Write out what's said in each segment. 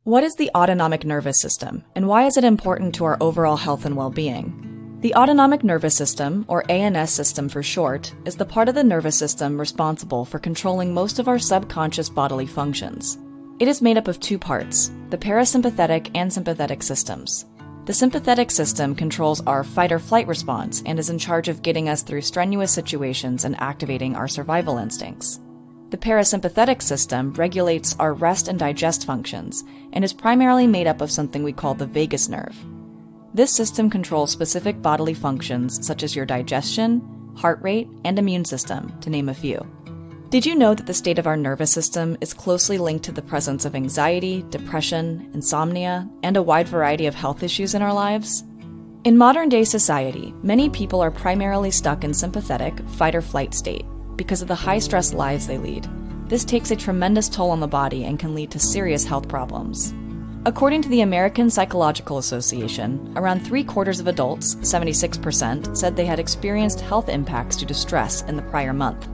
What is the autonomic nervous system, and why is it important to our overall health and well-being? The autonomic nervous system, or ANS system for short, is the part of the nervous system responsible for controlling most of our subconscious bodily functions. It is made up of two parts, the parasympathetic and sympathetic systems. The sympathetic system controls our fight-or-flight response and is in charge of getting us through strenuous situations and activating our survival instincts. The parasympathetic system regulates our rest and digest functions and is primarily made up of something we call the vagus nerve. This system controls specific bodily functions such as your digestion, heart rate, and immune system, to name a few. Did you know that the state of our nervous system is closely linked to the presence of anxiety, depression, insomnia, and a wide variety of health issues in our lives? In modern-day society, many people are primarily stuck in sympathetic, fight-or-flight state because of the high-stress lives they lead. This takes a tremendous toll on the body and can lead to serious health problems. According to the American Psychological Association, around 3/4 of adults, 76%, said they had experienced health impacts due to stress in the prior month.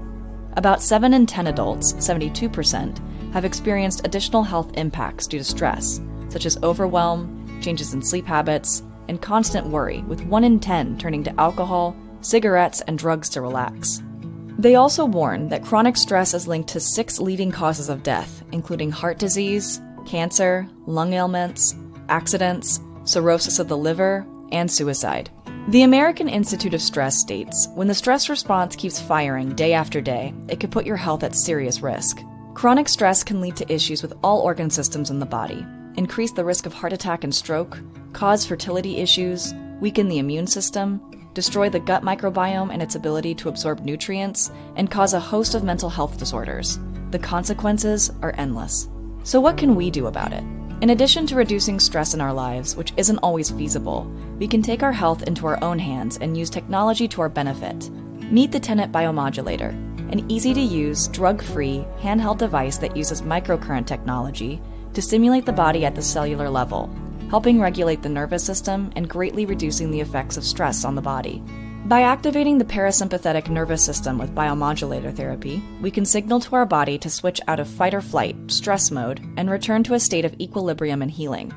About 7 in 10 adults, 72%, have experienced additional health impacts due to stress, such as overwhelm, changes in sleep habits, and constant worry, with 1 in 10 turning to alcohol, cigarettes, and drugs to relax. They also warn that chronic stress is linked to 6 leading causes of death, including heart disease, cancer, lung ailments, accidents, cirrhosis of the liver, and suicide. The American Institute of Stress states, when the stress response keeps firing day after day, it could put your health at serious risk. Chronic stress can lead to issues with all organ systems in the body, increase the risk of heart attack and stroke, cause fertility issues, weaken the immune system, destroy the gut microbiome and its ability to absorb nutrients, and cause a host of mental health disorders. The consequences are endless. So what can we do about it? In addition to reducing stress in our lives, which isn't always feasible, we can take our health into our own hands and use technology to our benefit. Meet the Tennant BioModulator, an easy-to-use, drug-free, handheld device that uses microcurrent technology to stimulate the body at the cellular level, helping regulate the nervous system and greatly reducing the effects of stress on the body. By activating the parasympathetic nervous system with biomodulator therapy, we can signal to our body to switch out of fight-or-flight, stress mode, and return to a state of equilibrium and healing.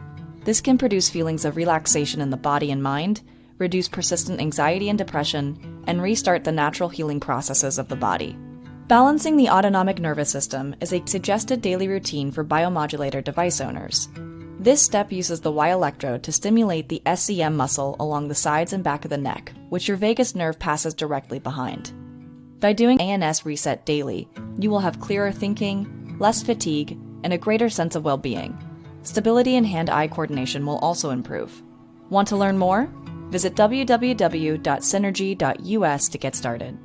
This can produce feelings of relaxation in the body and mind, reduce persistent anxiety and depression, and restart the natural healing processes of the body. Balancing the autonomic nervous system is a suggested daily routine for biomodulator device owners. This step uses the Y electrode to stimulate the SCM muscle along the sides and back of the neck, which your vagus nerve passes directly behind. By doing ANS reset daily, you will have clearer thinking, less fatigue, and a greater sense of well-being. Stability and hand-eye coordination will also improve. Want to learn more? Visit www.senergy.us to get started.